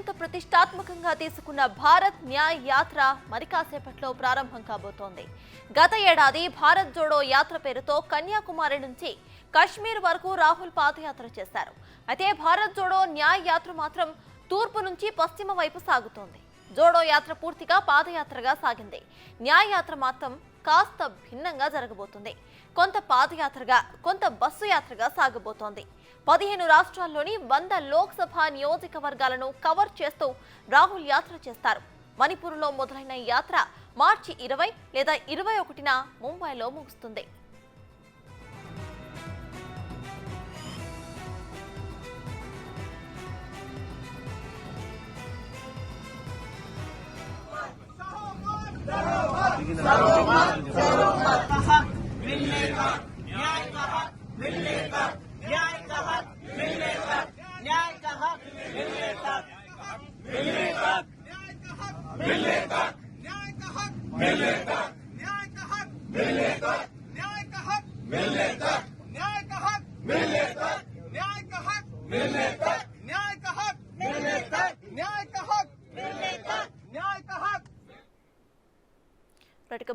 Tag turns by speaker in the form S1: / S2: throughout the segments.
S1: అత్యంత ప్రతిష్టాత్మకంగా తీసుకున్న భారత్ న్యాయ్ యాత్ర మరి కాసేపట్లో ప్రారంభం కాబోతోంది. గత ఏడాది భారత్ జోడో యాత్ర పేరుతో కన్యాకుమారి నుంచి కశ్మీర్ వరకు రాహుల్ పాదయాత్ర చేశారు. అయితే భారత్ జోడో న్యాయ్ యాత్ర మాత్రం తూర్పు నుంచి పశ్చిమ వైపు సాగుతోంది. జోడో యాత్ర పూర్తిగా పాదయాత్రగా సాగింది. న్యాయ్ యాత్ర మాత్రం కాస్త భిన్నంగా జరగబోతుంది. కొంత పాదయాత్రగా, కొంత బస్సు యాత్రగా సాగబోతోంది. 15 రాష్ట్రాల్లోని 100 లోక్సభ నియోజకవర్గాలను కవర్ చేస్తూ రాహుల్ యాత్ర చేస్తారు. మణిపూర్లో మొదలైన ఈ యాత్ర మార్చి 20 లేదా 21న ముంబైలో ముగుస్తుంది.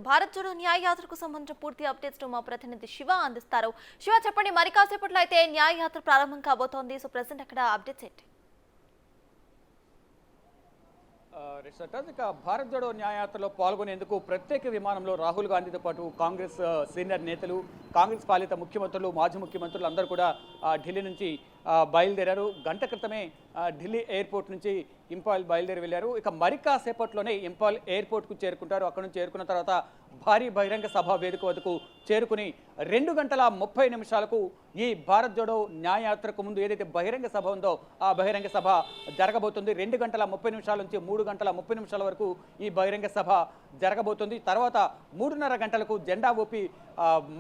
S1: భారత్ జోడో న్యాయ యాత్రకు సంబంధించిన పూర్తి అప్డేట్స్ మా ప్రతినిధి శివ అందిస్తారు. శివ, చెప్పండి, మరి కాసేపట్లో అయితే న్యాయ యాత్ర ప్రారంభం కాబోతోంది. సో ప్రెసెంట్ అక్కడ అప్డేట్స్ ఏంటి?
S2: ఇక భారత్ జోడో న్యాయయాత్రలో పాల్గొనేందుకు ప్రత్యేక విమానంలో రాహుల్ గాంధీతో పాటు కాంగ్రెస్ సీనియర్ నేతలు, కాంగ్రెస్ పాలిత ముఖ్యమంత్రులు, మాజీ ముఖ్యమంత్రులు అందరూ కూడా ఢిల్లీ నుంచి బయలుదేరారు. గంట క్రితమే ఢిల్లీ ఎయిర్పోర్ట్ నుంచి ఇంపాల్ బయలుదేరి వెళ్ళారు. ఇక మరి కాసేపట్లోనే ఇంపాల్ ఎయిర్పోర్ట్కు చేరుకుంటారు. అక్కడ నుంచి చేరుకున్న తర్వాత భారీ బహిరంగ సభ వేదిక వద్దకు చేరుకుని 2 గంటల 30 నిమిషాలకు ఈ భారత్ జోడో న్యాయయాత్రకు ముందు ఏదైతే బహిరంగ సభ ఉందో ఆ బహిరంగ సభ జరగబోతుంది. 2 గంటల 30 నిమిషాల నుంచి 3 గంటల 30 నిమిషాల వరకు ఈ బహిరంగ సభ జరగబోతుంది. తర్వాత 3:30 గంటలకు జెండా ఊపి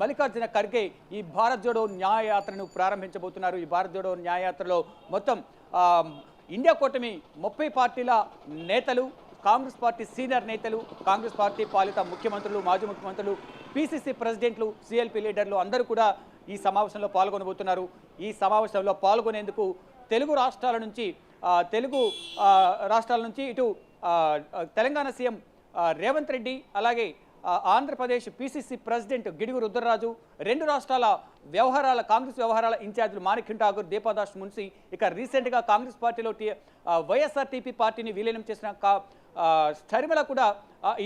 S2: మల్లికార్జున ఖర్గే ఈ భారత్ జోడో న్యాయయాత్రను ప్రారంభించబోతున్నారు. ఈ భారత్ జోడో న్యాయయాత్రలో మొత్తం ఇండియా కూటమి 30 పార్టీల నేతలు, కాంగ్రెస్ పార్టీ సీనియర్ నేతలు, కాంగ్రెస్ పార్టీ పాలిత ముఖ్యమంత్రులు, మాజీ ముఖ్యమంత్రులు, పిసిసి ప్రెసిడెంట్లు, సిఎల్పి లీడర్లు అందరూ కూడా ఈ సమావేశంలో పాల్గొనబోతున్నారు. ఈ సమావేశంలో పాల్గొనేందుకు తెలుగు రాష్ట్రాల నుంచి ఇటు తెలంగాణ సీఎం రేవంత్ రెడ్డి, అలాగే ఆంధ్రప్రదేశ్ పిసిసి ప్రెసిడెంట్ గిడుగు రుద్రరాజు, 2 రాష్ట్రాల కాంగ్రెస్ వ్యవహారాల ఇన్ఛార్జీలు మాణిక్యం ఠాగూర్, దీపాదాస్ మున్సి, ఇక రీసెంట్గా కాంగ్రెస్ పార్టీలో వైఎస్ఆర్టీపీ పార్టీని విలీనం చేసిన షర్మిల కూడా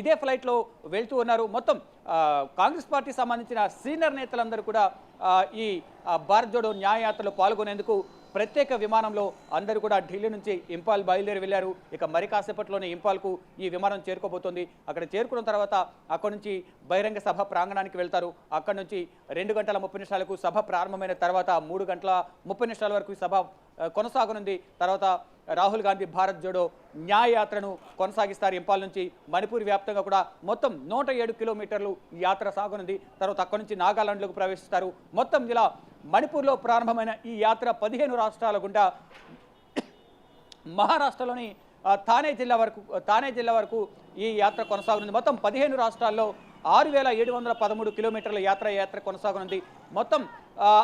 S2: ఇదే ఫ్లైట్లో వెళ్తూ ఉన్నారు. మొత్తం కాంగ్రెస్ పార్టీ సంబంధించిన సీనియర్ నేతలందరూ కూడా ఈ భారత్ జోడో న్యాయయాత్రలో పాల్గొనేందుకు ప్రత్యేక విమానంలో అందరూ కూడా ఢిల్లీ నుంచి ఇంపాల్ బయలుదేరి వెళ్ళారు. ఇక మరి కాసేపట్లోనే ఇంపాల్కు ఈ విమానం చేరుకోబోతోంది. అక్కడ చేరుకున్న తర్వాత అక్కడ నుంచి బహిరంగ సభ ప్రాంగణానికి వెళ్తారు. అక్కడ నుంచి 2 గంటల 30 నిమిషాలకు సభ ప్రారంభమైన తర్వాత 3 గంటల 30 నిమిషాల వరకు సభ కొనసాగనుంది. తర్వాత రాహుల్ గాంధీ భారత్ జోడో న్యాయయాత్రను కొనసాగిస్తారు. ఇంపాల్ నుంచి మణిపూర్ వ్యాప్తంగా కూడా మొత్తం 107 కిలోమీటర్లు ఈ యాత్ర సాగనుంది. తర్వాత అక్కడి నుంచి నాగాలాండ్లోకి ప్రవేశిస్తారు. మొత్తం ఇలా మణిపూర్లో ప్రారంభమైన ఈ యాత్ర 15 రాష్ట్రాల గుండా మహారాష్ట్రలోని థానే జిల్లా వరకు ఈ యాత్ర కొనసాగనుంది. మొత్తం 15 రాష్ట్రాల్లో 6,713 కిలోమీటర్ల యాత్ర కొనసాగనుంది. మొత్తం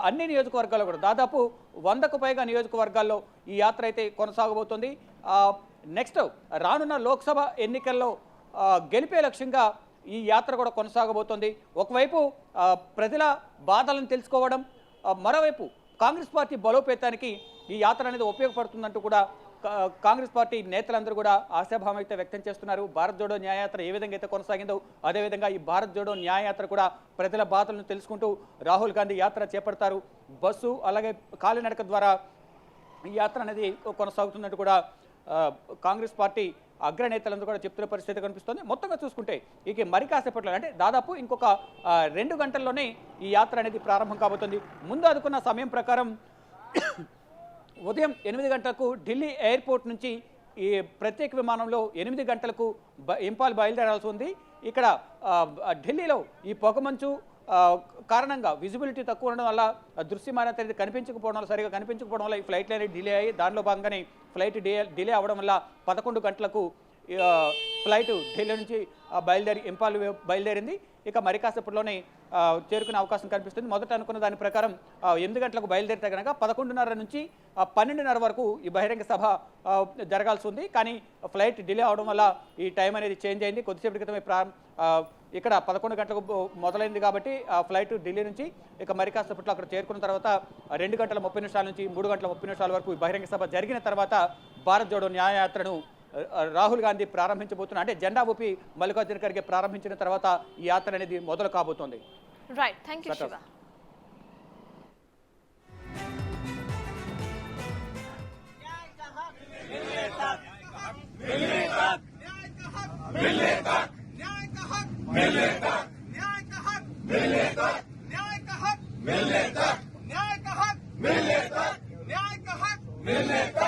S2: అన్ని నియోజకవర్గాల్లో కూడా దాదాపు 100కు పైగా నియోజకవర్గాల్లో ఈ యాత్ర అయితే కొనసాగబోతుంది. నెక్స్ట్ రానున్న లోక్సభ ఎన్నికల్లో గెలిపే లక్ష్యంగా ఈ యాత్ర కూడా కొనసాగబోతోంది. ఒకవైపు ప్రజల బాధలను తెలుసుకోవడం, మరోవైపు కాంగ్రెస్ పార్టీ బలోపేతానికి ఈ యాత్ర అనేది ఉపయోగపడుతుందంటూ కూడా కాంగ్రెస్ పార్టీ నేతలందరూ కూడా ఆశాభావం అయితే వ్యక్తం చేస్తున్నారు. భారత్ జోడో న్యాయయాత్ర ఏ విధంగా అయితే కొనసాగిందో అదేవిధంగా ఈ భారత్ జోడో న్యాయయాత్ర కూడా ప్రజల బాధలను తెలుసుకుంటూ రాహుల్ గాంధీ యాత్ర చేపడతారు. బస్సు అలాగే కాలినడక ద్వారా ఈ యాత్ర అనేది కొనసాగుతున్నట్టు కూడా కాంగ్రెస్ పార్టీ అగ్రనేతలందరూ కూడా చెప్తున్న పరిస్థితి కనిపిస్తుంది. మొత్తంగా చూసుకుంటే ఇక మరి కాసేపట్లో అంటే దాదాపు ఇంకొక 2 గంటల్లోనే ఈ యాత్ర అనేది ప్రారంభం కాబోతుంది. ముందు అనుకున్న సమయం ప్రకారం ఉదయం 8 గంటలకు ఢిల్లీ ఎయిర్పోర్ట్ నుంచి ఈ ప్రత్యేక విమానంలో 8 గంటలకు ఇంపాల్ బయలుదేరాల్సి ఉంది. ఇక్కడ ఢిల్లీలో ఈ పొగమంచు కారణంగా విజిబిలిటీ తక్కువ ఉండడం వల్ల దృశ్యమానత అనేది సరిగా కనిపించకపోవడం వల్ల ఈ ఫ్లైట్లు అనేది డిలే అయ్యి దానిలో భాగంగానే ఫ్లైట్ డిలే అవ్వడం వల్ల 11 గంటలకు ఫ్లైట్ ఢిల్లీ నుంచి ఇంపాల్ బయలుదేరింది. ఇక మరి కాసేపట్లోనే చేరుకునే అవకాశం కనిపిస్తుంది. మొదట అనుకున్న దాని ప్రకారం 8 గంటలకు బయలుదేరితే కనుక 11:30 నుంచి 12:30 వరకు ఈ బహిరంగ సభ జరగాల్సి ఉంది. కానీ ఫ్లైట్ డిలే అవడం వల్ల ఈ టైం అనేది చేంజ్ అయింది. కొద్దిసేపటి క్రితమే ఇక్కడ 11 గంటలకు మొదలైంది కాబట్టి ఫ్లైట్ ఢిల్లీ నుంచి ఇక మరి కాసేపట్లో అక్కడ చేరుకున్న తర్వాత 2 గంటల 30 నిమిషాల నుంచి 3 గంటల 30 నిమిషాల వరకు ఈ బహిరంగ సభ జరిగిన తర్వాత భారత్ జోడో న్యాయయాత్రను రాహుల్ గాంధీ ప్రారంభించబోతున్నారు. అంటే జెండా ఊపి మల్లికార్జున ఖర్గే ప్రారంభించిన తర్వాత ఈ యాత్ర అనేది మొదలు కాబోతోంది.
S1: Right, thank you Shiva.
S3: मिलने तक